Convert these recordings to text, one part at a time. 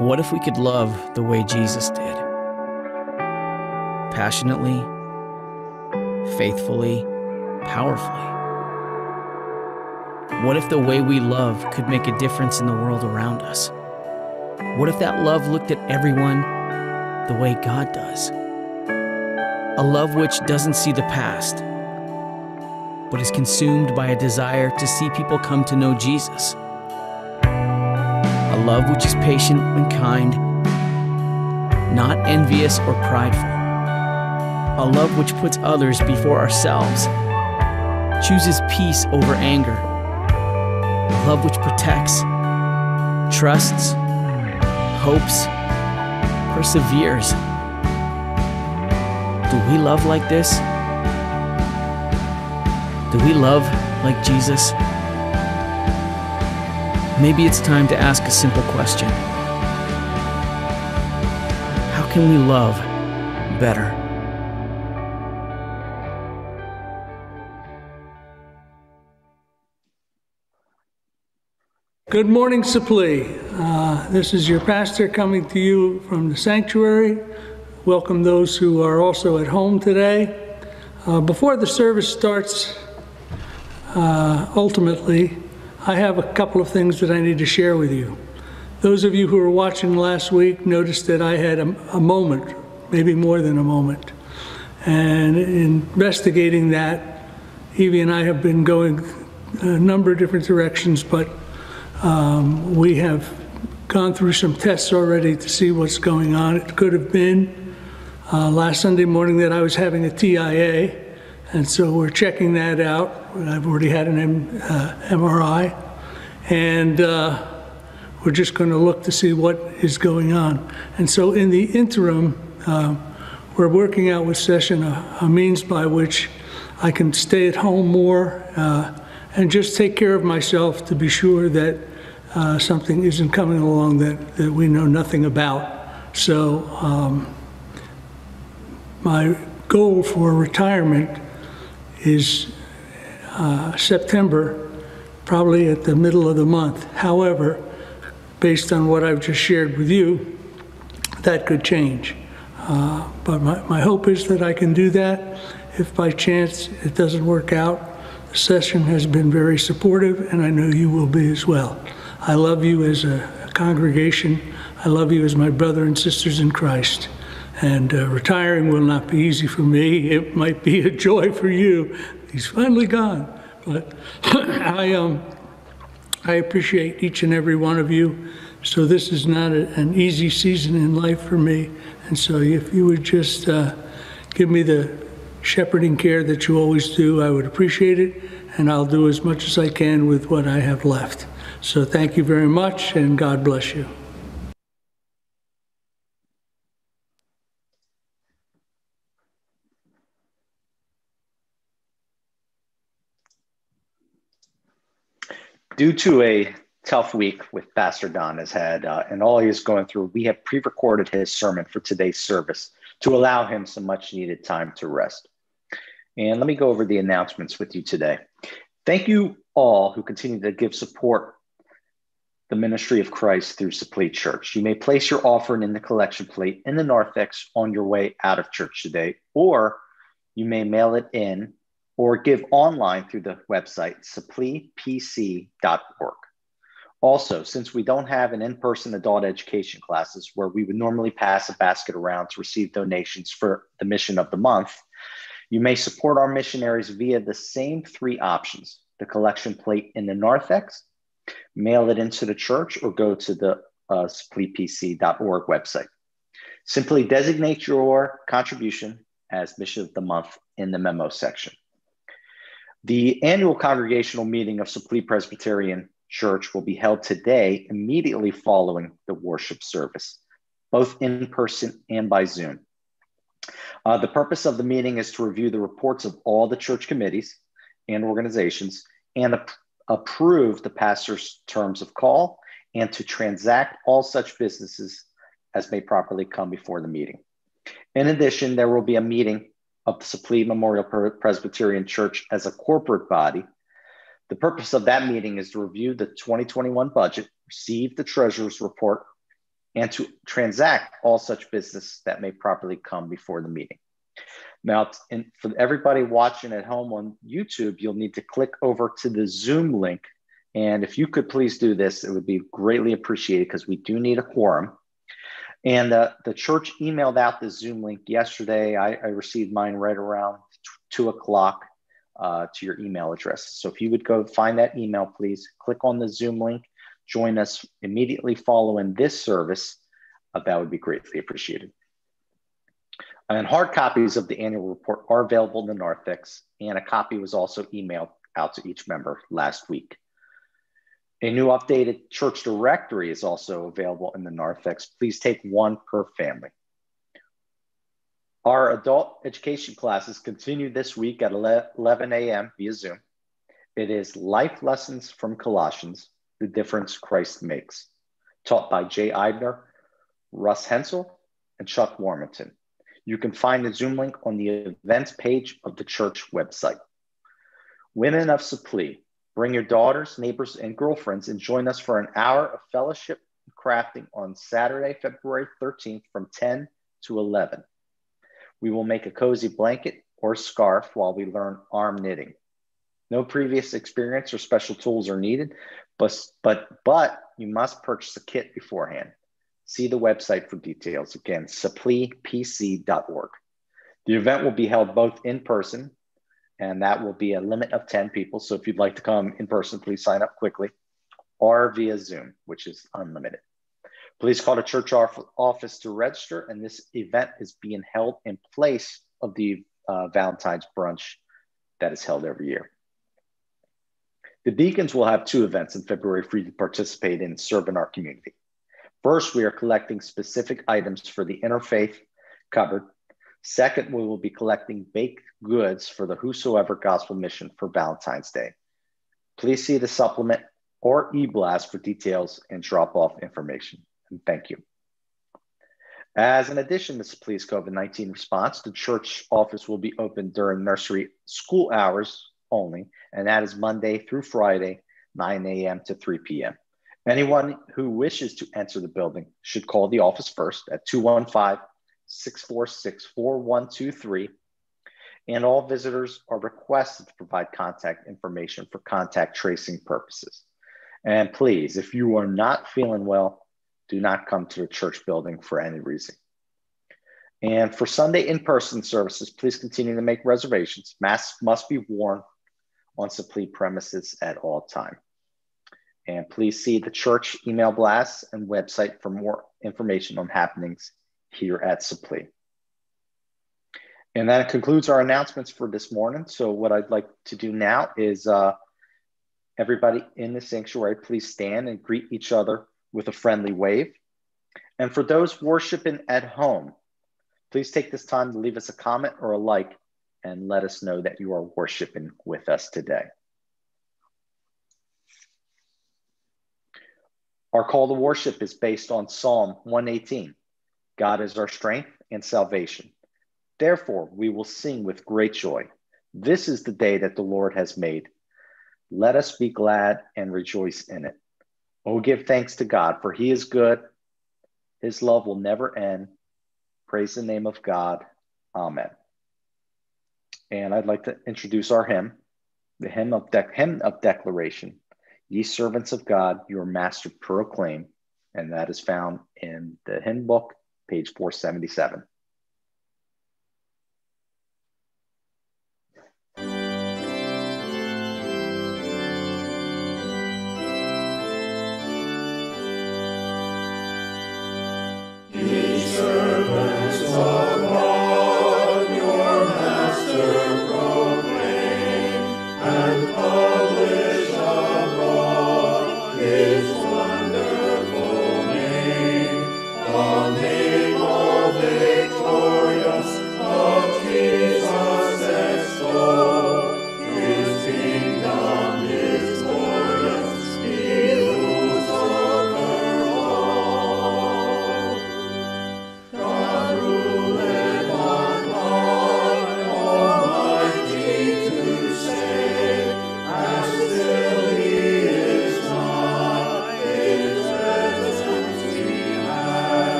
What if we could love the way Jesus did? Passionately, faithfully, powerfully. What if the way we love could make a difference in the world around us? What if that love looked at everyone the way God does? A love which doesn't see the past, but is consumed by a desire to see people come to know Jesus. A love which is patient and kind, not envious or prideful. A love which puts others before ourselves, chooses peace over anger. A love which protects, trusts, hopes, perseveres. Do we love like this? Do we love like Jesus? Maybe it's time to ask a simple question. How can we love better? Good morning, Supply. This is your pastor coming to you from the sanctuary. Welcome those who are also at home today. Before the service starts, ultimately, I have a couple of things that I need to share with you. Those of you who were watching last week noticed that I had a moment, maybe more than a moment. And in investigating that, Evie and I have been going a number of different directions, but we have gone through some tests already to see what's going on. It could have been last Sunday morning that I was having a TIA, and so we're checking that out. I've already had an MRI, and we're just going to look to see what is going on. And so in the interim, we're working out with Session a means by which I can stay at home more and just take care of myself to be sure that something isn't coming along that we know nothing about. So my goal for retirement is September, probably at the middle of the month. However, based on what I've just shared with you, that could change. But my hope is that I can do that. If by chance it doesn't work out, the session has been very supportive, and I know you will be as well. I love you as a congregation. I love you as my brother and sisters in Christ. And retiring will not be easy for me. It might be a joy for you. He's finally gone. But I appreciate each and every one of you. So this is not an easy season in life for me. And so if you would just give me the shepherding care that you always do, I would appreciate it. And I'll do as much as I can with what I have left. So thank you very much, and God bless you. Due to a tough week with Pastor Don has had and all he is going through, we have pre-recorded his sermon for today's service to allow him some much needed time to rest. And let me go over the announcements with you today. Thank you all who continue to give support the ministry of Christ through Supply Church. You may place your offering in the collection plate in the narthex on your way out of church today, or you may mail it in or give online through the website, supplypc.org. Also, since we don't have an in-person adult education classes where we would normally pass a basket around to receive donations for the mission of the month, you may support our missionaries via the same three options: the collection plate in the narthex, mail it into the church, or go to the supplypc.org website. Simply designate your contribution as Mission of the Month in the memo section. The annual congregational meeting of Supply Presbyterian Church will be held today immediately following the worship service, both in person and by Zoom. The purpose of the meeting is to review the reports of all the church committees and organizations and approve the pastor's terms of call and to transact all such businesses as may properly come before the meeting. In addition, there will be a meeting of the Supplee Memorial Presbyterian Church as a corporate body. The purpose of that meeting is to review the 2021 budget, receive the treasurer's report, and to transact all such business that may properly come before the meeting. Now, for everybody watching at home on YouTube, you'll need to click over to the Zoom link. And if you could please do this, it would be greatly appreciated because we do need a quorum. And the church emailed out the Zoom link yesterday. I received mine right around 2 o'clock to your email address. So if you would go find that email, please click on the Zoom link, join us immediately following this service. That would be greatly appreciated. And hard copies of the annual report are available in the narthex, and a copy was also emailed out to each member last week. A new updated church directory is also available in the narthex. Please take one per family. Our adult education classes continue this week at 11 a.m. via Zoom. It is Life Lessons from Colossians, The Difference Christ Makes, taught by Jay Eibner, Russ Hensel, and Chuck Warmington. You can find the Zoom link on the events page of the church website. Women of Supplee, bring your daughters, neighbors, and girlfriends and join us for an hour of fellowship and crafting on Saturday, February 13th from 10 to 11. We will make a cozy blanket or scarf while we learn arm knitting. No previous experience or special tools are needed, but you must purchase a kit beforehand. See the website for details. Again, suppleepc.org. The event will be held both in person, and that will be a limit of 10 people. So if you'd like to come in person, please sign up quickly, or via Zoom, which is unlimited. Please call the church office to register, and this event is being held in place of the Valentine's brunch that is held every year. The deacons will have 2 events in February for you to participate in and serve in our community. First, we are collecting specific items for the interfaith cupboard. Second, we will be collecting baked goods for the Whosoever Gospel Mission for Valentine's Day. Please see the supplement or e-blast for details and drop-off information. And thank you. As an addition to Supplee's COVID-19 response, the church office will be open during nursery school hours only, and that is Monday through Friday, 9 a.m. to 3 p.m. Anyone who wishes to enter the building should call the office first at 215-646-4123. And all visitors are requested to provide contact information for contact tracing purposes. And please, if you are not feeling well, do not come to the church building for any reason. And for Sunday in-person services, please continue to make reservations. Masks must be worn on Supplee premises at all times. And please see the church email blasts and website for more information on happenings here at Supplee. And that concludes our announcements for this morning. So what I'd like to do now is everybody in the sanctuary, please stand and greet each other with a friendly wave. And for those worshiping at home, please take this time to leave us a comment or a like and let us know that you are worshiping with us today. Our call to worship is based on Psalm 118. God is our strength and salvation. Therefore, we will sing with great joy. This is the day that the Lord has made. Let us be glad and rejoice in it. Oh, give thanks to God, for he is good. His love will never end. Praise the name of God. Amen. And I'd like to introduce our hymn, the hymn of declaration. Ye servants of God, your master proclaim. And that is found in the hymn book, page 477. Amen.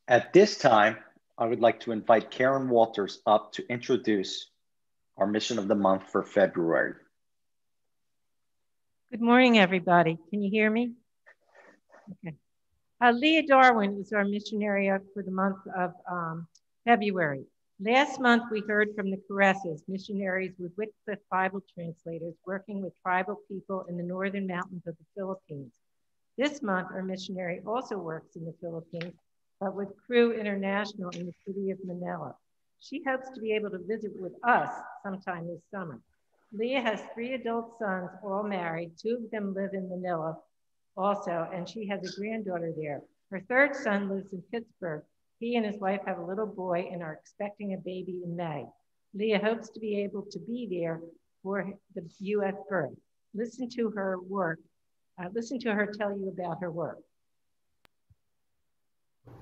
At this time, I would like to invite Karen Walters up to introduce our Mission of the Month for February. Good morning, everybody. Can you hear me? Okay. Leah Darwin is our missionary for the month of February. Last month, we heard from the Caresses, missionaries with Wycliffe Bible translators working with tribal people in the northern mountains of the Philippines. This month, our missionary also works in the Philippines, but with Cru International in the city of Manila. She hopes to be able to visit with us sometime this summer. Leah has 3 adult sons, all married. 2 of them live in Manila also, and she has a granddaughter there. Her 3rd son lives in Pittsburgh. He and his wife have a little boy and are expecting a baby in May. Leah hopes to be able to be there for the U.S. birth. Listen to her tell you about her work.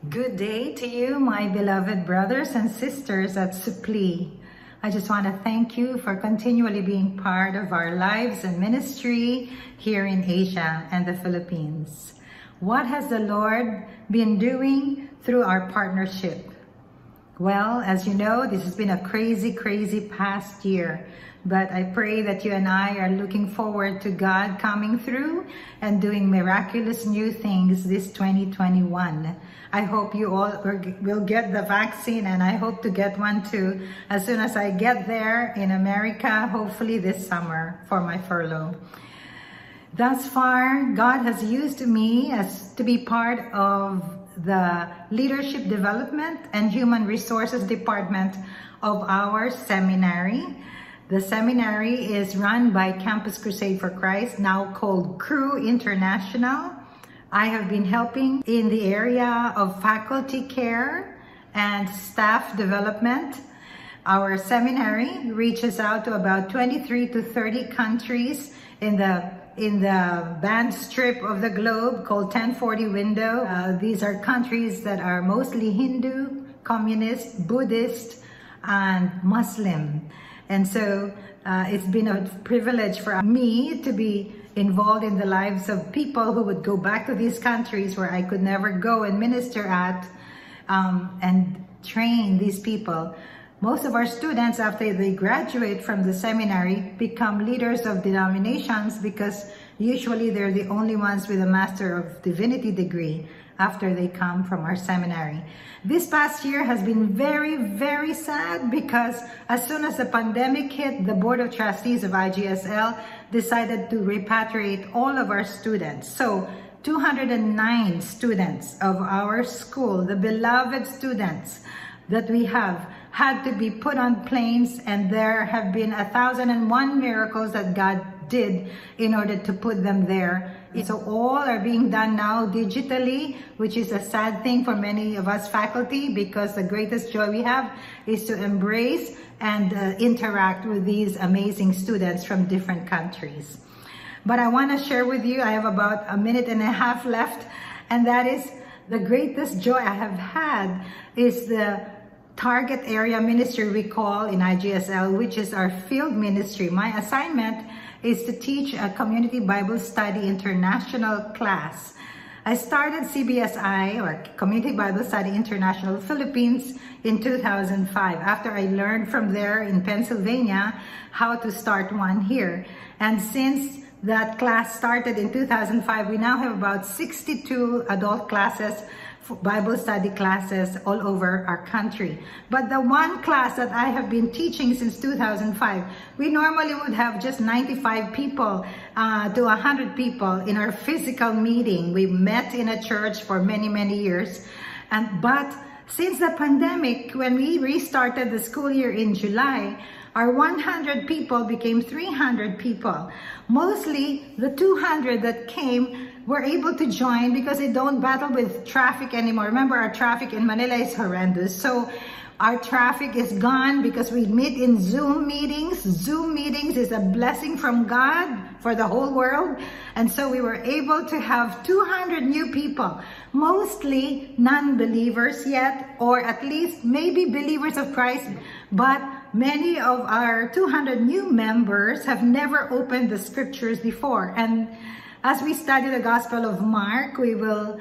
Good day to you, my beloved brothers and sisters at Supply. I just want to thank you for continually being part of our lives and ministry here in Asia and the Philippines. What has the Lord been doing through our partnership? Well, as you know, this has been a crazy past year. But I pray that you and I are looking forward to God coming through and doing miraculous new things this 2021. I hope you all will get the vaccine, and I hope to get one too as soon as I get there in America, hopefully this summer for my furlough. Thus far, God has used me to be part of the Leadership Development and Human Resources Department of our seminary. The seminary is run by Campus Crusade for Christ, now called Cru International. I have been helping in the area of faculty care and staff development. Our seminary reaches out to about 23 to 30 countries in the band strip of the globe called 1040 window. These are countries that are mostly Hindu, Communist, Buddhist, and Muslim. And so it's been a privilege for me to be involved in the lives of people who would go back to these countries where I could never go and minister at and train these people. Most of our students, after they graduate from the seminary, become leaders of denominations because usually they're the only ones with a Master of Divinity degree after they come from our seminary. This past year has been very sad because as soon as the pandemic hit, the Board of Trustees of IGSL decided to repatriate all of our students. So 209 students of our school, the beloved students that we have, had to be put on planes, and there have been 1,001 miracles that God did in order to put them there. So all are being done now digitally, which is a sad thing for many of us faculty, because the greatest joy we have is to embrace and interact with these amazing students from different countries. But I want to share with you, I have about a minute and a half left, and that is the greatest joy I have had is the target area ministry we call in IGSL, which is our field ministry. My assignment is to teach a Community Bible Study International class. I started CBSI, or Community Bible Study International Philippines, in 2005 after I learned from there in Pennsylvania how to start one here. And since that class started in 2005, we now have about 62 adult classes, Bible study classes all over our country. But the one class that I have been teaching since 2005, we normally would have just 95 people to 100 people in our physical meeting. We met in a church for many years. But since the pandemic, when we restarted the school year in July, our 100 people became 300 people. Mostly the 200 that came were able to join because they don't battle with traffic anymore. Remember, our traffic in Manila is horrendous. So our traffic is gone because we meet in Zoom meetings. Zoom meetings is a blessing from God for the whole world. And so we were able to have 200 new people, mostly non-believers yet, or at least maybe believers of Christ. But many of our 200 new members have never opened the scriptures before. And as we study the Gospel of Mark, we will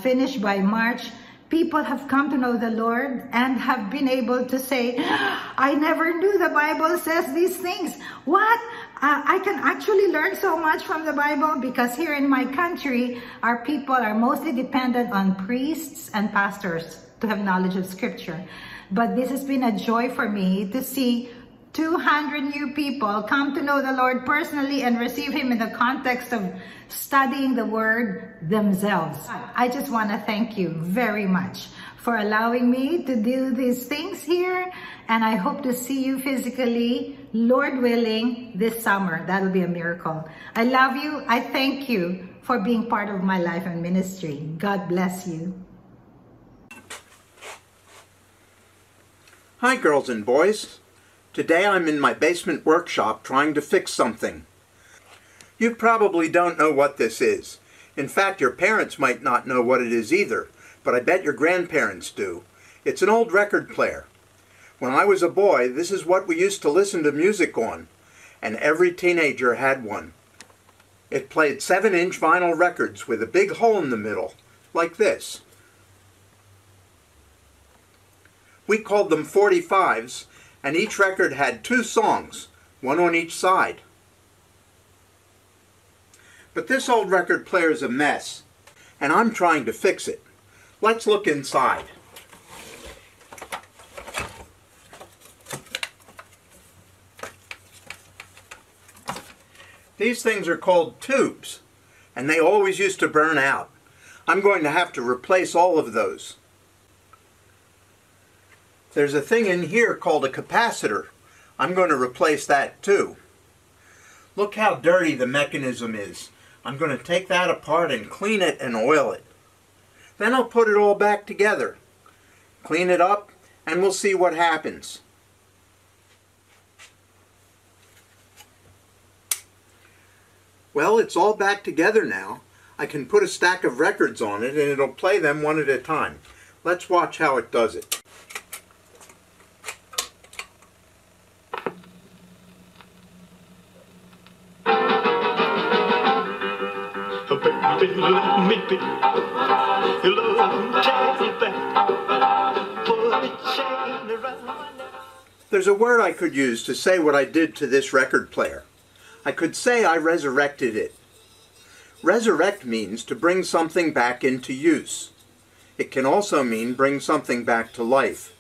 finish by March People have come to know the Lord and have been able to say, I never knew the Bible says these things. What? I can actually learn so much from the Bible, because here in my country, our people are mostly dependent on priests and pastors to have knowledge of Scripture. But this has been a joy for me to see 200 new people come to know the Lord personally and receive Him in the context of studying the Word themselves. I just want to thank you very much for allowing me to do these things here, and I hope to see you physically, Lord willing, this summer. That'll be a miracle. I love you. I thank you for being part of my life and ministry. God bless you. Hi, girls and boys. Today I'm in my basement workshop trying to fix something. You probably don't know what this is. In fact, your parents might not know what it is either, but I bet your grandparents do. It's an old record player. When I was a boy, this is what we used to listen to music on, and every teenager had one. It played 7-inch vinyl records with a big hole in the middle, like this. We called them 45s, and each record had 2 songs, one on each side. But this old record player is a mess, and I'm trying to fix it. Let's look inside. These things are called tubes, and they always used to burn out. I'm going to have to replace all of those. There's a thing in here called a capacitor. I'm going to replace that too. Look how dirty the mechanism is. I'm going to take that apart and clean it and oil it. Then I'll put it all back together. Clean it up and we'll see what happens. Well, it's all back together now. I can put a stack of records on it and it'll play them one at a time. Let's watch how it does it. Baby, let me be your love chain back. Put a chain around my neck. There's a word I could use to say what I did to this record player. I could say I resurrected it. Resurrect means to bring something back into use. It can also mean bring something back to life.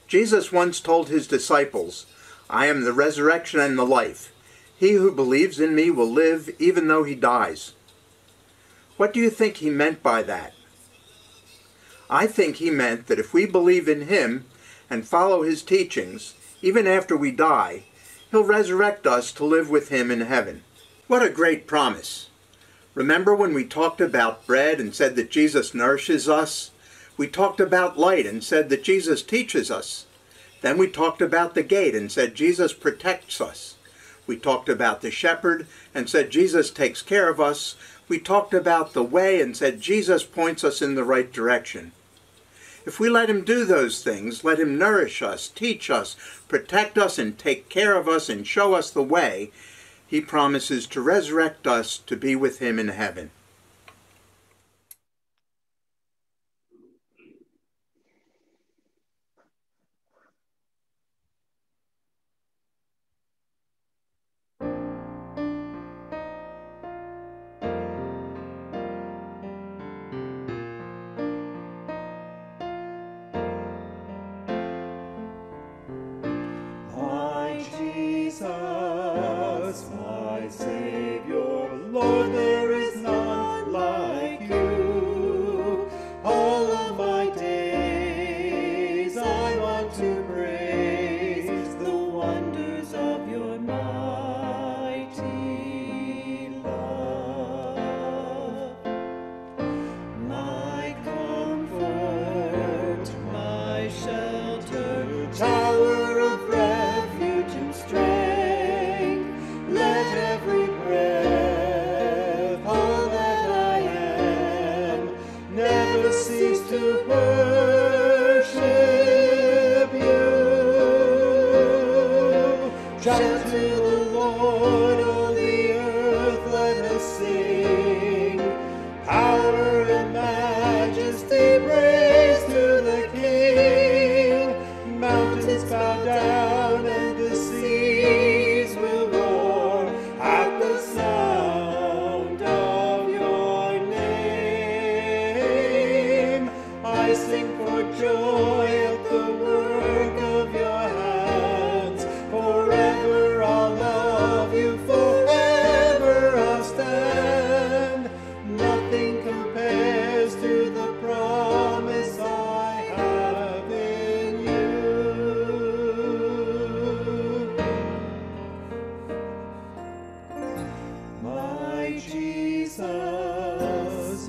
Jesus once told his disciples, I am the resurrection and the life. He who believes in me will live even though he dies. What do you think he meant by that? I think he meant that if we believe in him and follow his teachings, even after we die, he'll resurrect us to live with him in heaven. What a great promise. Remember when we talked about bread and said that Jesus nourishes us? We talked about light and said that Jesus teaches us. Then we talked about the gate and said Jesus protects us. We talked about the shepherd and said Jesus takes care of us. We talked about the way and said Jesus points us in the right direction. If we let him do those things, let him nourish us, teach us, protect us, and take care of us and show us the way, he promises to resurrect us to be with him in heaven. My Savior, Lord, there is none like you. All of my days I want to praise the wonders of your mighty love. My comfort, my shelter, tower of refuge and strength. Let every breath, all that I am, never cease to worship you. Shout to the Lord, all the earth, let us sing. Power and majesty bring. for joy at the work of your hands. Forever I'll love you, forever I'll stand. Nothing compares to the promise I have in you. My Jesus,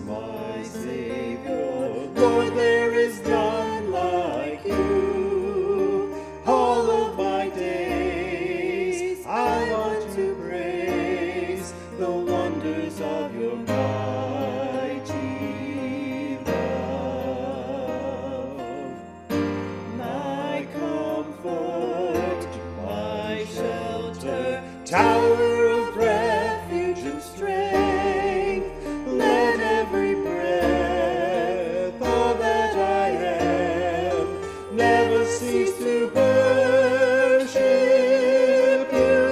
my Savior, Lord, there is none like you. All of my days I want to praise the wonders of your mighty love. My comfort, my shelter, tower of refuge and strength. Let every breath, all that I am, never cease to worship you.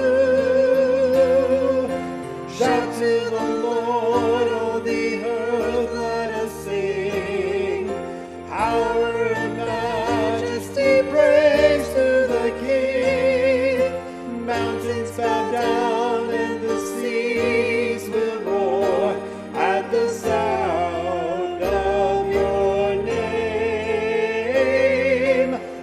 Shout to the Lord, all the earth, let us sing. Power and majesty, praise to the King. Mountains bow down and the seas will roar at the sound of your name.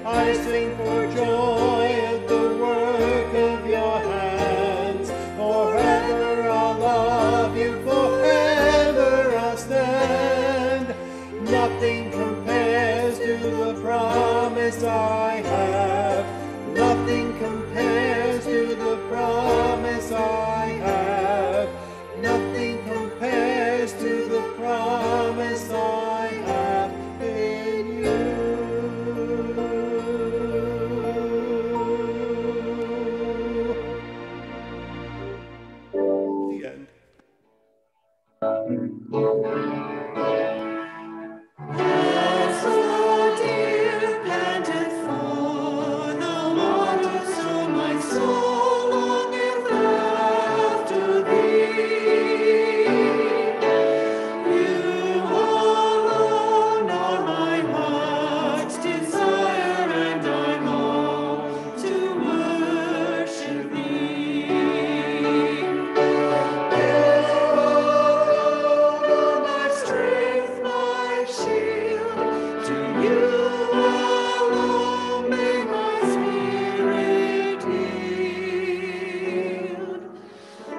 I sing for joy at the work of your hands. Forever I'll love you, forever I'll stand. Nothing compares to the promise I have. Nothing compares to the promise I have. Nothing compares to the promise I have in you. The end. As the deer panteth for the waters, so my soul longeth after thee. You alone are my heart's desire, and I long to worship thee. My strength, my shield, to you alone may my spirit yield.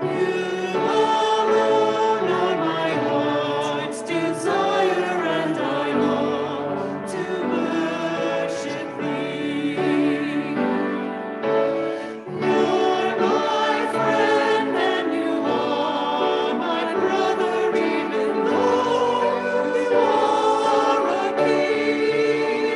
You alone are my heart's desire, and I long to worship thee. You're my friend and you are my brother, even though you are a king.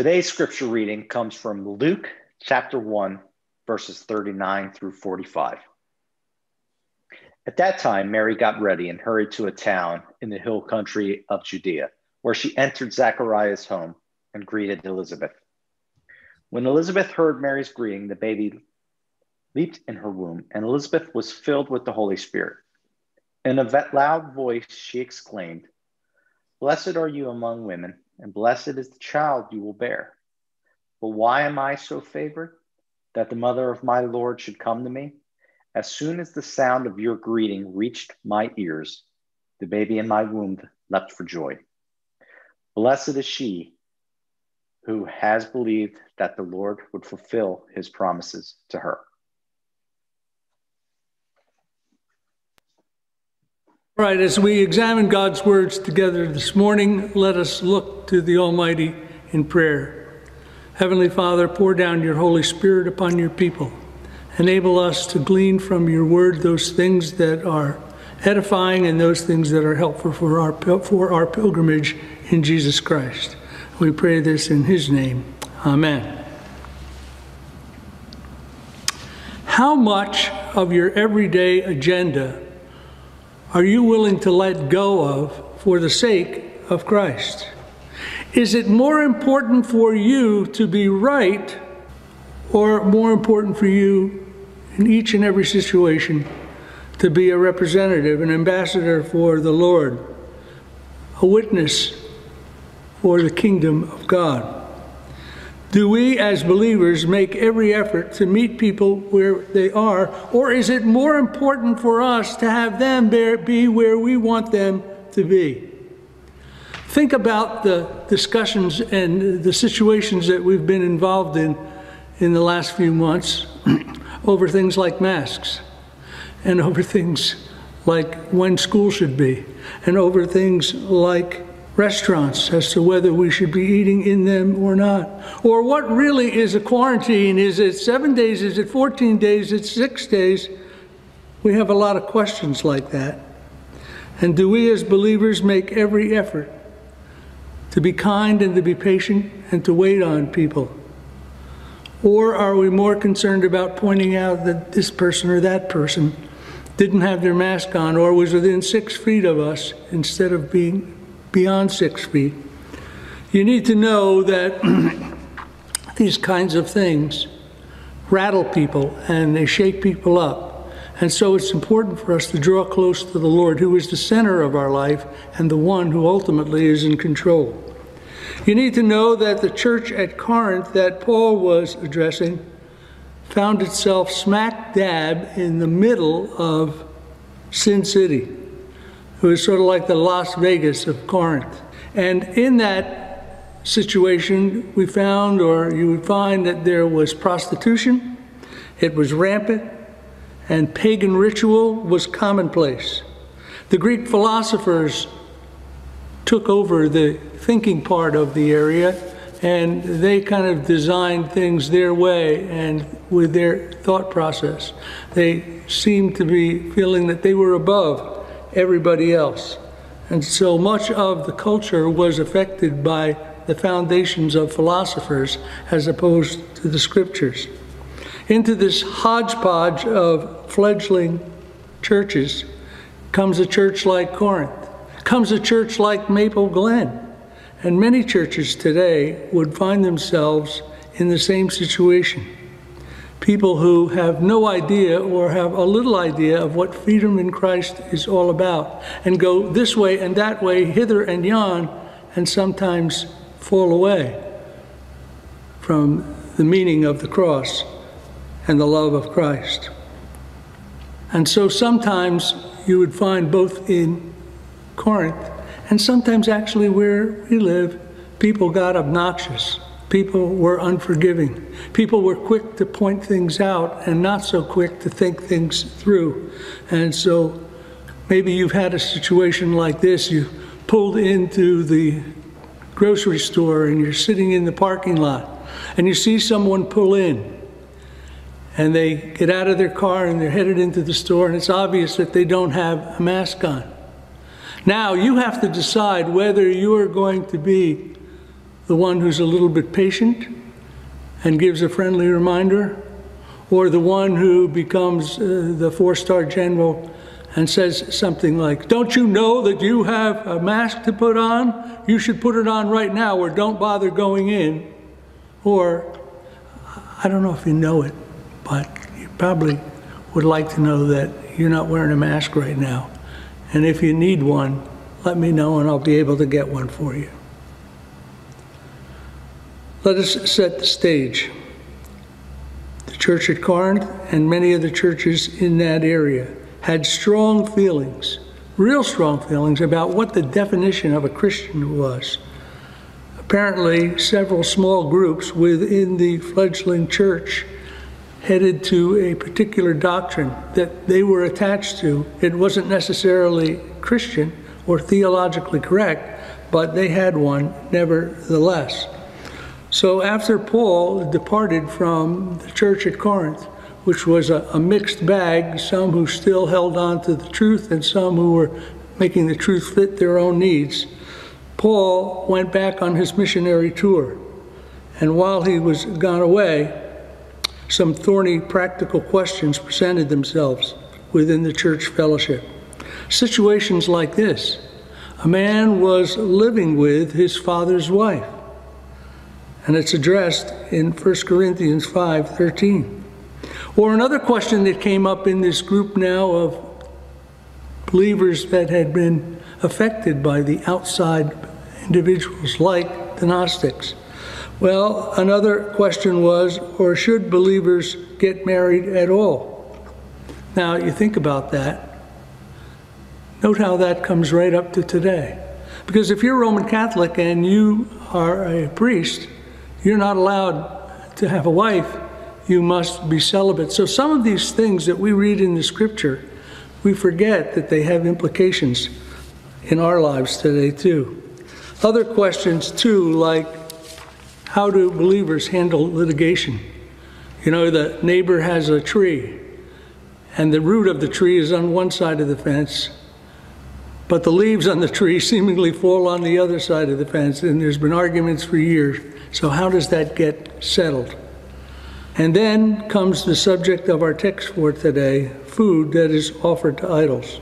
Today's scripture reading comes from Luke chapter 1, verses 39 through 45. At that time, Mary got ready and hurried to a town in the hill country of Judea, where she entered Zachariah's home and greeted Elizabeth. When Elizabeth heard Mary's greeting, the baby leaped in her womb, and Elizabeth was filled with the Holy Spirit. In a loud voice, she exclaimed, "Blessed are you among women, and blessed is the child you will bear. But why am I so favored, that the mother of my Lord should come to me? As soon as the sound of your greeting reached my ears, the baby in my womb leapt for joy. Blessed is she who has believed that the Lord would fulfill his promises to her." All right, as we examine God's words together this morning, let us look to the Almighty in prayer. Heavenly Father, pour down your Holy Spirit upon your people. Enable us to glean from your word those things that are edifying and those things that are helpful for our pilgrimage in Jesus Christ. We pray this in his name. Amen. How much of your everyday agenda are you willing to let go of for the sake of Christ? Is it more important for you to be right, or more important for you in each and every situation to be a representative, an ambassador for the Lord, a witness for the kingdom of God? Do we as believers make every effort to meet people where they are, or is it more important for us to have them be where we want them to be? Think about the discussions and the situations that we've been involved in the last few months over things like masks, and over things like when school should be, and over things like restaurants as to whether we should be eating in them or not. Or what really is a quarantine? Is it 7 days? Is it 14 days? Is it 6 days? We have a lot of questions like that. And do we as believers make every effort to be kind and to be patient and to wait on people? Or are we more concerned about pointing out that this person or that person didn't have their mask on, or was within 6 feet of us instead of being beyond 6 feet? You need to know that these kinds of things rattle people and they shake people up. And so it's important for us to draw close to the Lord, who is the center of our life and the one who ultimately is in control. You need to know that the church at Corinth that Paul was addressing found itself smack dab in the middle of Sin City. It was sort of like the Las Vegas of Corinth. And in that situation, we found, or you would find, that there was prostitution, it was rampant, and pagan ritual was commonplace. The Greek philosophers took over the thinking part of the area, and they kind of designed things their way and with their thought process. They seemed to be feeling that they were above everybody else. And so much of the culture was affected by the foundations of philosophers as opposed to the scriptures. Into this hodgepodge of fledgling churches comes a church like Corinth, comes a church like Maple Glen. And many churches today would find themselves in the same situation. People who have no idea or have a little idea of what freedom in Christ is all about, and go this way and that way, hither and yon, and sometimes fall away from the meaning of the cross and the love of Christ. And so sometimes you would find both in Corinth and sometimes actually where we live, people got obnoxious. People were unforgiving. People were quick to point things out and not so quick to think things through. And so maybe you've had a situation like this. You pulled into the grocery store and you're sitting in the parking lot and you see someone pull in and they get out of their car and they're headed into the store, and it's obvious that they don't have a mask on. Now you have to decide whether you are going to be The one who's a little bit patient and gives a friendly reminder? Or the one who becomes the four-star general and says something like, "Don't you know that you have a mask to put on? You should put it on right now, or don't bother going in." Or, I don't know if you know it, but you probably would like to know that you're not wearing a mask right now. And if you need one, let me know and I'll be able to get one for you. Let us set the stage. The church at Corinth and many of the churches in that area had strong feelings, real strong feelings about what the definition of a Christian was. Apparently, several small groups within the fledgling church headed to a particular doctrine that they were attached to. It wasn't necessarily Christian or theologically correct, but they had one nevertheless. So after Paul departed from the church at Corinth, which was a mixed bag, some who still held on to the truth and some who were making the truth fit their own needs, Paul went back on his missionary tour. And while he was gone away, some thorny practical questions presented themselves within the church fellowship. Situations like this: a man was living with his father's wife, and it's addressed in 1 Corinthians 5:13. Or another question that came up in this group now of believers that had been affected by the outside individuals like the Gnostics. Well, another question was, or should believers get married at all? Now, you think about that. Note how that comes right up to today. Because if you're Roman Catholic and you are a priest, you're not allowed to have a wife. You must be celibate. So some of these things that we read in the scripture, we forget that they have implications in our lives today too. Other questions too, like how do believers handle litigation? You know, the neighbor has a tree and the root of the tree is on one side of the fence, but the leaves on the tree seemingly fall on the other side of the fence, and there's been arguments for years. So how does that get settled? And then comes the subject of our text for today, food that is offered to idols.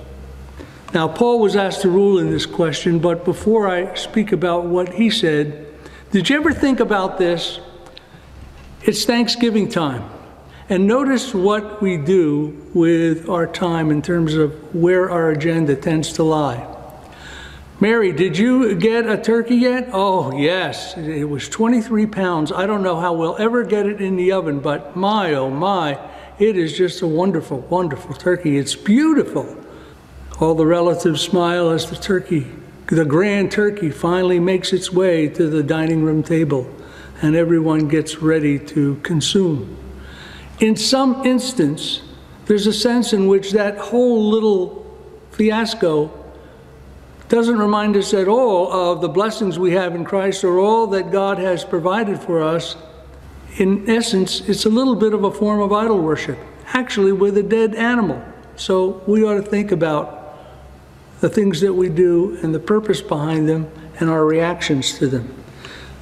Now, Paul was asked to rule in this question, but before I speak about what he said, did you ever think about this? It's Thanksgiving time. And notice what we do with our time in terms of where our agenda tends to lie. Mary, did you get a turkey yet? Oh, yes. It was 23 pounds. I don't know how we'll ever get it in the oven, but my, oh my, it is just a wonderful, wonderful turkey. It's beautiful. All the relatives smile as the grand turkey finally makes its way to the dining room table, and everyone gets ready to consume. In some instance, there's a sense in which that whole little fiasco doesn't remind us at all of the blessings we have in Christ or all that God has provided for us. In essence, it's a little bit of a form of idol worship, actually with a dead animal. So we ought to think about the things that we do and the purpose behind them and our reactions to them.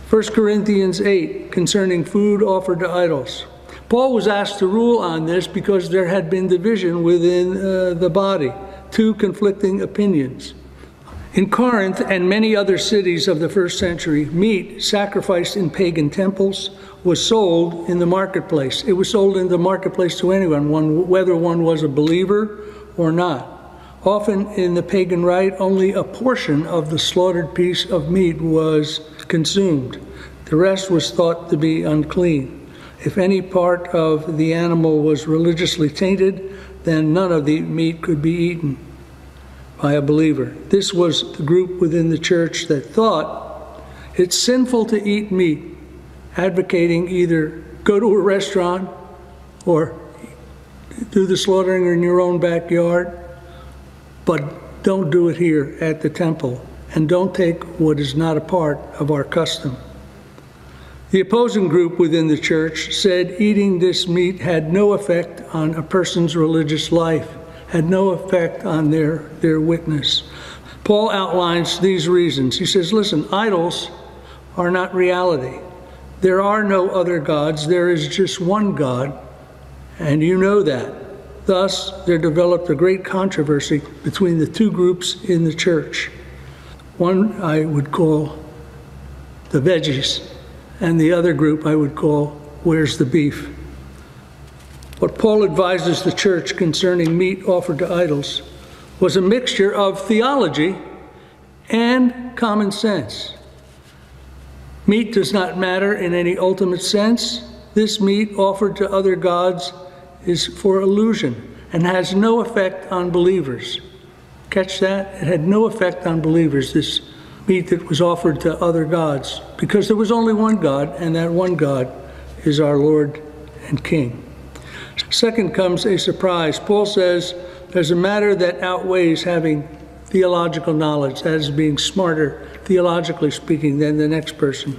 1 Corinthians 8, concerning food offered to idols. Paul was asked to rule on this because there had been division within the body, two conflicting opinions. In Corinth and many other cities of the first century, meat sacrificed in pagan temples was sold in the marketplace. It was sold in the marketplace to anyone, whether one was a believer or not. Often in the pagan rite, only a portion of the slaughtered piece of meat was consumed. The rest was thought to be unclean. If any part of the animal was religiously tainted, then none of the meat could be eaten by a believer. This was the group within the church that thought it's sinful to eat meat, advocating either go to a restaurant or do the slaughtering in your own backyard, but don't do it here at the temple, and don't take what is not a part of our custom. The opposing group within the church said eating this meat had no effect on a person's religious life, had no effect on their witness. Paul outlines these reasons. He says, listen, idols are not reality. There are no other gods. There is just one God, and you know that. Thus, there developed a great controversy between the two groups in the church. One I would call the veggies, and the other group I would call where's the beef. What Paul advises the church concerning meat offered to idols was a mixture of theology and common sense. Meat does not matter in any ultimate sense. This meat offered to other gods is for illusion and has no effect on believers. Catch that? It had no effect on believers, this meat that was offered to other gods, because there was only one God, and that one God is our Lord and King. Second comes a surprise. Paul says there's a matter that outweighs having theological knowledge, that is being smarter, theologically speaking, than the next person.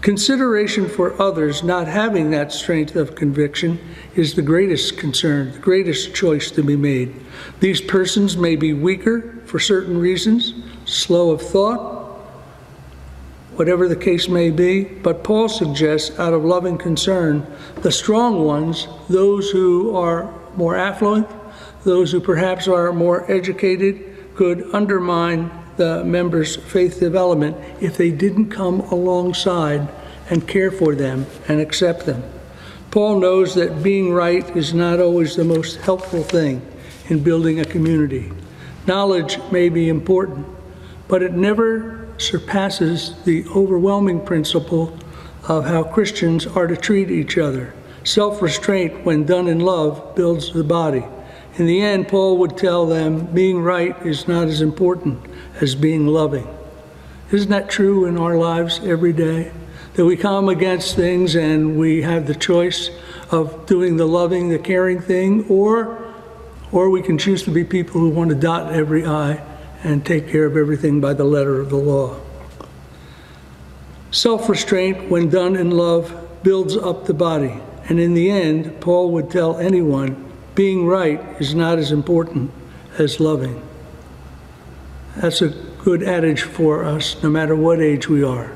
Consideration for others not having that strength of conviction is the greatest concern, the greatest choice to be made. These persons may be weaker for certain reasons, slow of thought, whatever the case may be, but Paul suggests, out of loving concern, the strong ones, those who are more affluent, those who perhaps are more educated, could undermine the members' faith development if they didn't come alongside and care for them and accept them. Paul knows that being right is not always the most helpful thing in building a community. Knowledge may be important, but it never surpasses the overwhelming principle of how Christians are to treat each other. Self-restraint, when done in love, builds the body. In the end, Paul would tell them being right is not as important as being loving. Isn't that true in our lives every day? That we come against things and we have the choice of doing the loving, the caring thing, or we can choose to be people who want to dot every I and take care of everything by the letter of the law. Self-restraint, when done in love, builds up the body. And in the end, Paul would tell anyone, being right is not as important as loving. That's a good adage for us, no matter what age we are.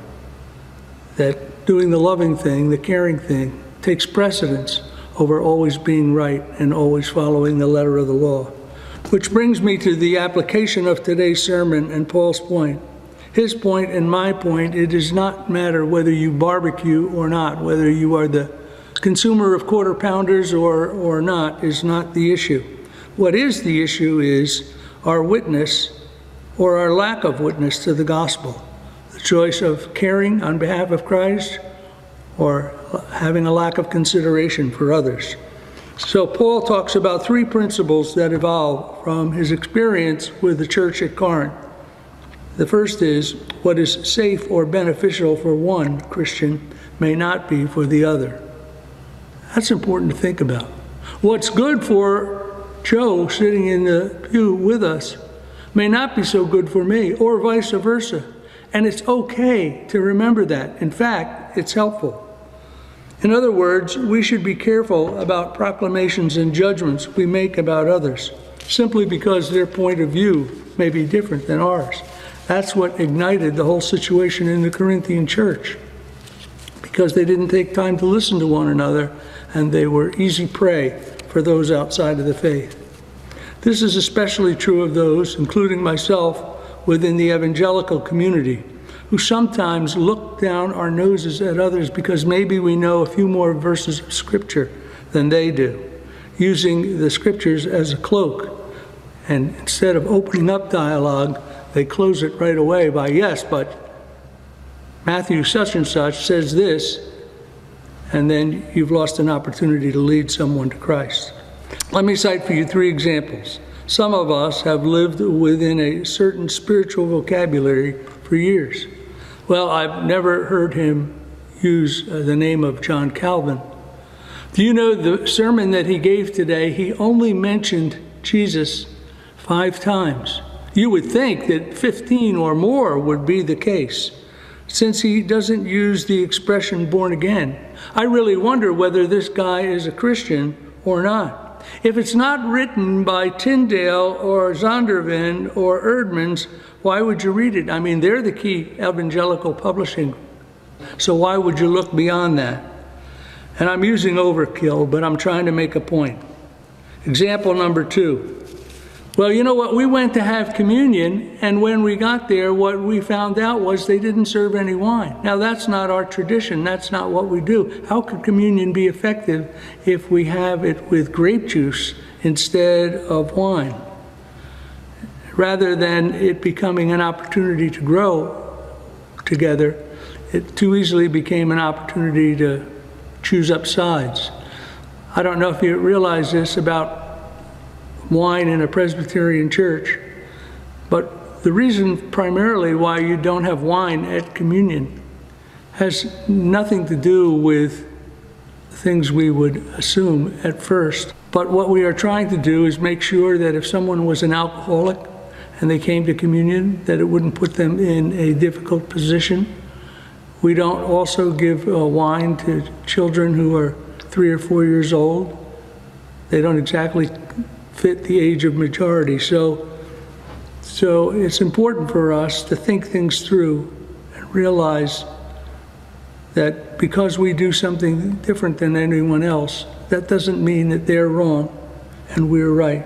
That doing the loving thing, the caring thing, takes precedence over always being right and always following the letter of the law. Which brings me to the application of today's sermon and Paul's point. His point and my point, it does not matter whether you barbecue or not, whether you are the consumer of quarter pounders or not, is not the issue. What is the issue is our witness or our lack of witness to the gospel. The choice of caring on behalf of Christ or having a lack of consideration for others. So Paul talks about three principles that evolve from his experience with the church at Corinth. The first is, what is safe or beneficial for one Christian may not be for the other. That's important to think about. What's good for Joe sitting in the pew with us may not be so good for me, or vice versa. And it's okay to remember that. In fact, it's helpful. In other words, we should be careful about proclamations and judgments we make about others, simply because their point of view may be different than ours. That's what ignited the whole situation in the Corinthian church, because they didn't take time to listen to one another, and they were easy prey for those outside of the faith. This is especially true of those, including myself, within the evangelical community, who sometimes look down our noses at others because maybe we know a few more verses of Scripture than they do, using the Scriptures as a cloak. And instead of opening up dialogue, they close it right away by, yes, but Matthew such and such says this, and then you've lost an opportunity to lead someone to Christ. Let me cite for you three examples. Some of us have lived within a certain spiritual vocabulary for years. Well, I've never heard him use the name of John Calvin. Do you know the sermon that he gave today, he only mentioned Jesus 5 times. You would think that 15 or more would be the case, since he doesn't use the expression born again. I really wonder whether this guy is a Christian or not. If it's not written by Tyndale or Zondervan or Erdmans, why would you read it? I mean, they're the key evangelical publishing So why would you look beyond that? And I'm using overkill, but I'm trying to make a point. Example number 2. Well, you know what? We went to have communion, and when we got there, what we found out was they didn't serve any wine. Now, that's not our tradition. That's not what we do. How could communion be effective if we have it with grape juice instead of wine? Rather than it becoming an opportunity to grow together, it too easily became an opportunity to choose up sides. I don't know if you realize this about wine in a Presbyterian church, but the reason primarily why you don't have wine at communion has nothing to do with things we would assume at first. But what we are trying to do is make sure that if someone was an alcoholic and they came to communion, that it wouldn't put them in a difficult position. We don't also give wine to children who are 3 or 4 years old. They don't exactly fit the age of majority. So it's important for us to think things through and realize that because we do something different than anyone else, that doesn't mean that they're wrong and we're right.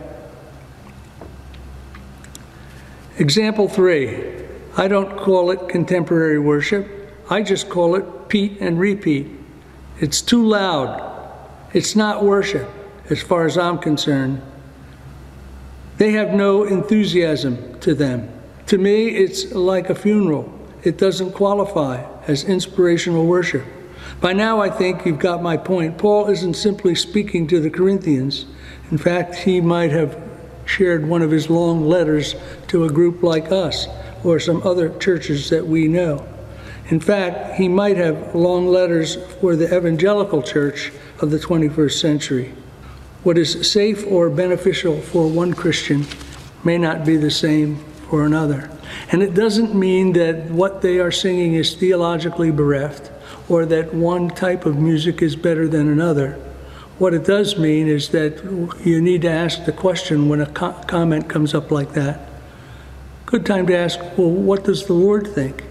Example 3, I don't call it contemporary worship. I just call it Pete and repeat. It's too loud. It's not worship, as far as I'm concerned. They have no enthusiasm to them. To me, it's like a funeral. It doesn't qualify as inspirational worship. By now, I think you've got my point. Paul isn't simply speaking to the Corinthians. In fact, he might have shared one of his long letters to a group like us or some other churches that we know. In fact, he might have long letters for the evangelical church of the 21st century. What is safe or beneficial for one Christian may not be the same for another. And it doesn't mean that what they are singing is theologically bereft or that one type of music is better than another. What it does mean is that you need to ask the question when a comment comes up like that. Good time to ask, well, what does the Lord think?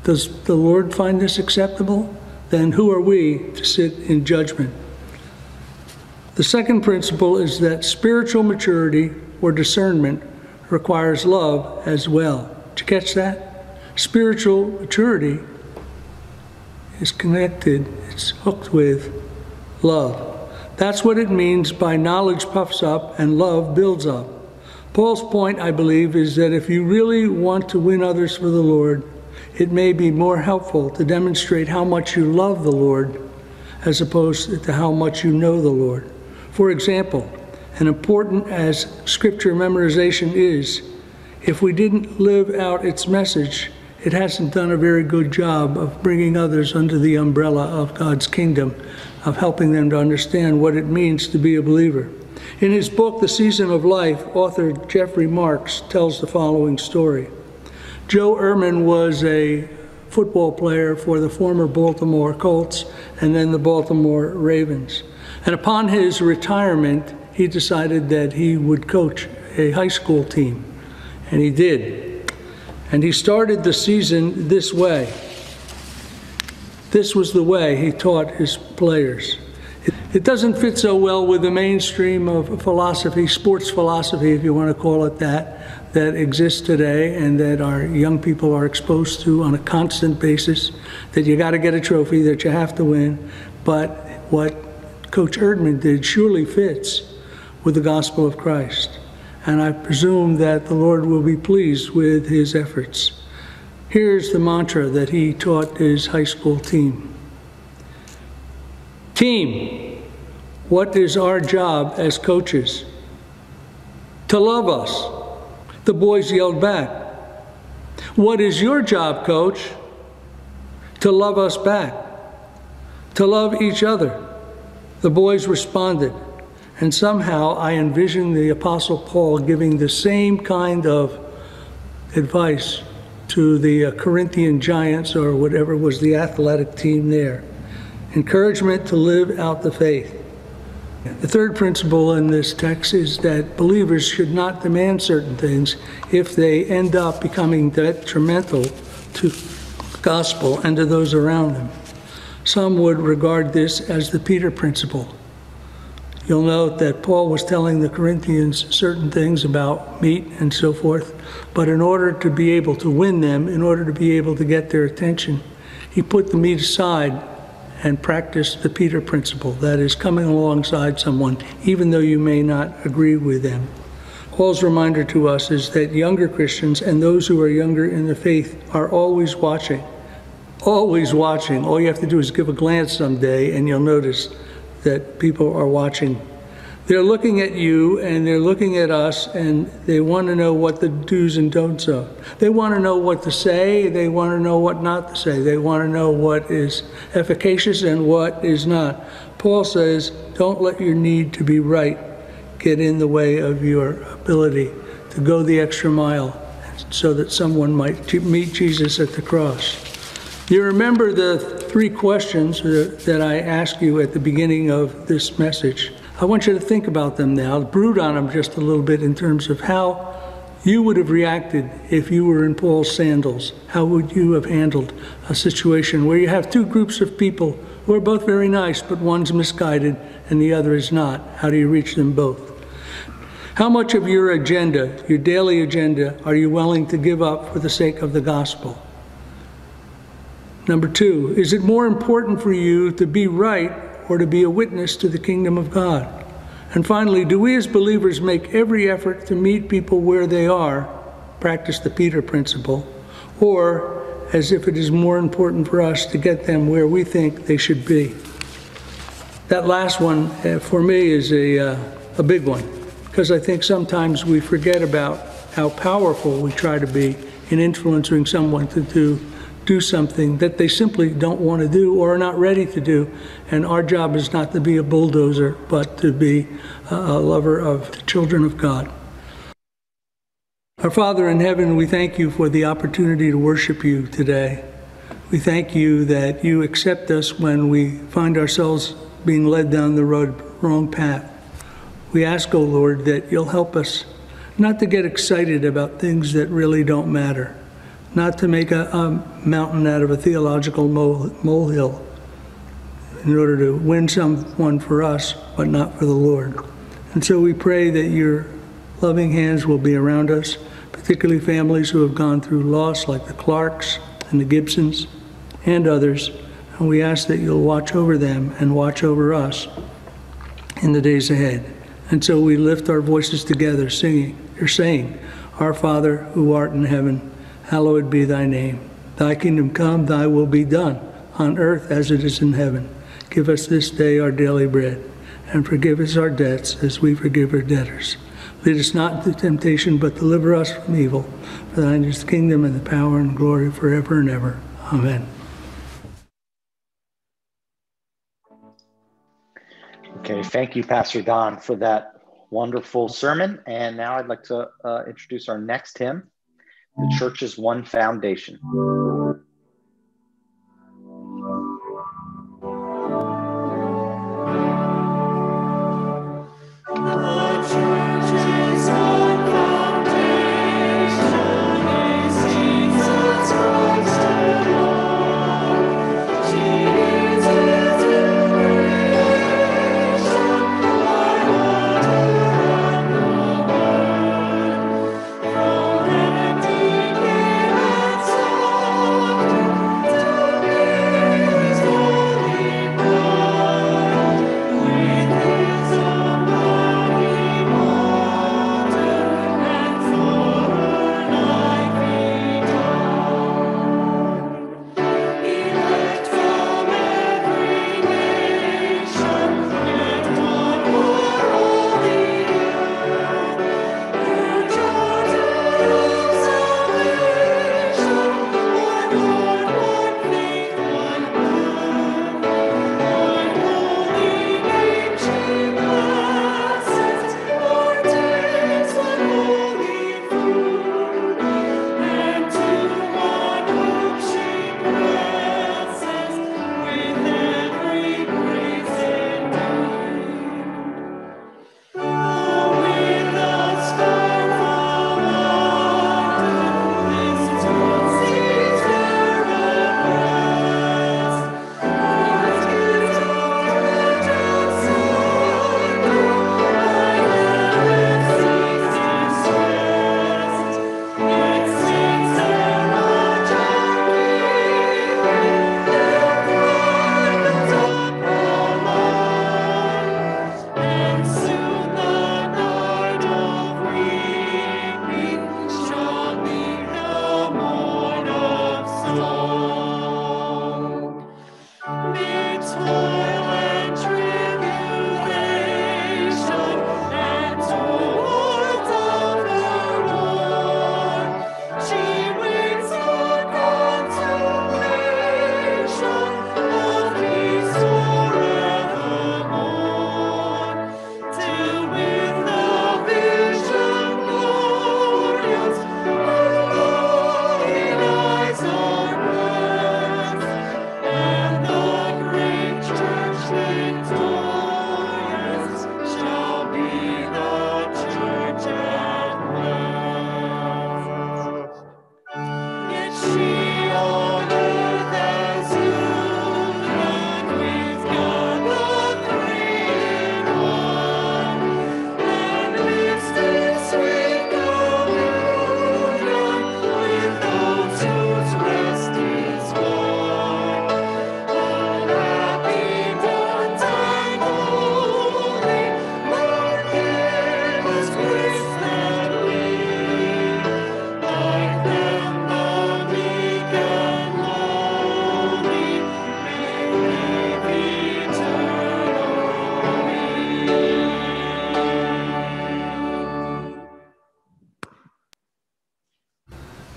Does the Lord find this acceptable? Then who are we to sit in judgment? The second principle is that spiritual maturity or discernment requires love as well. Did you catch that? Spiritual maturity is connected, it's hooked with love. That's what it means by knowledge puffs up and love builds up. Paul's point, I believe, is that if you really want to win others for the Lord, it may be more helpful to demonstrate how much you love the Lord as opposed to how much you know the Lord. For example, and important as scripture memorization is, if we didn't live out its message, it hasn't done a very good job of bringing others under the umbrella of God's kingdom, of helping them to understand what it means to be a believer. In his book, The Season of Life, author Jeffrey Marks tells the following story. Joe Ehrman was a football player for the former Baltimore Colts and then the Baltimore Ravens. And upon his retirement, he decided that he would coach a high school team. And he did. And he started the season this way. This was the way he taught his players. It doesn't fit so well with the mainstream of philosophy, sports philosophy, if you want to call it that, that exists today and that our young people are exposed to on a constant basis, that you got to get a trophy, that you have to win. But what Coach Erdman did surely fits with the gospel of Christ. And I presume that the Lord will be pleased with his efforts. Here's the mantra that he taught his high school team. Team, what is our job as coaches? To love us. The boys yelled back. What is your job, coach? To love us back. To love each other. The boys responded, and somehow I envisioned the Apostle Paul giving the same kind of advice to the Corinthian Giants, or whatever was the athletic team there. Encouragement to live out the faith. The third principle in this text is that believers should not demand certain things if they end up becoming detrimental to gospel and to those around them. Some would regard this as the Peter principle. You'll note that Paul was telling the Corinthians certain things about meat and so forth, but in order to be able to win them, in order to be able to get their attention, he put the meat aside and practiced the Peter principle, that is, coming alongside someone, even though you may not agree with them. Paul's reminder to us is that younger Christians and those who are younger in the faith are always watching. Always watching. All you have to do is give a glance someday and you'll notice that people are watching. They're looking at you and they're looking at us and they want to know what the do's and don'ts are. They want to know what to say, they want to know what not to say. They want to know what is efficacious and what is not. Paul says, don't let your need to be right get in the way of your ability to go the extra mile so that someone might meet Jesus at the cross. You remember the 3 questions that I asked you at the beginning of this message. I want you to think about them now, brood on them just a little bit in terms of how you would have reacted if you were in Paul's sandals. How would you have handled a situation where you have 2 groups of people who are both very nice, but one's misguided and the other is not? How do you reach them both? How much of your agenda, your daily agenda, are you willing to give up for the sake of the gospel? Number 2, is it more important for you to be right or to be a witness to the kingdom of God? And finally, do we as believers make every effort to meet people where they are, practice the Peter principle, or as if it is more important for us to get them where we think they should be? That last one, for me, is a big one, because I think sometimes we forget about how powerful we try to be in influencing someone to do something that they simply don't want to do or are not ready to do. And our job is not to be a bulldozer, but to be a lover of the children of God. Our Father in heaven, we thank you for the opportunity to worship you today. We thank you that you accept us when we find ourselves being led down the wrong path. We ask, O Lord, that you'll help us not to get excited about things that really don't matter, not to make a mountain out of a theological molehill in order to win someone for us, but not for the Lord. And so we pray that your loving hands will be around us, particularly families who have gone through loss, like the Clarks and the Gibsons and others. And we ask that you'll watch over them and watch over us in the days ahead. And so we lift our voices together singing, or saying, Our Father, who art in heaven, hallowed be thy name. Thy kingdom come, thy will be done, on earth as it is in heaven. Give us this day our daily bread, and forgive us our debts as we forgive our debtors. Lead us not into temptation, but deliver us from evil. For thine is the kingdom and the power and glory forever and ever. Amen. Okay, thank you, Pastor Don, for that wonderful sermon. And now I'd like to introduce our next hymn, The Church's One Foundation. From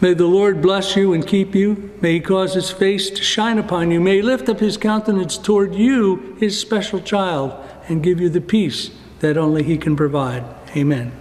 May the Lord bless you and keep you. May he cause his face to shine upon you. May he lift up his countenance toward you, his special child, and give you the peace that only he can provide. Amen.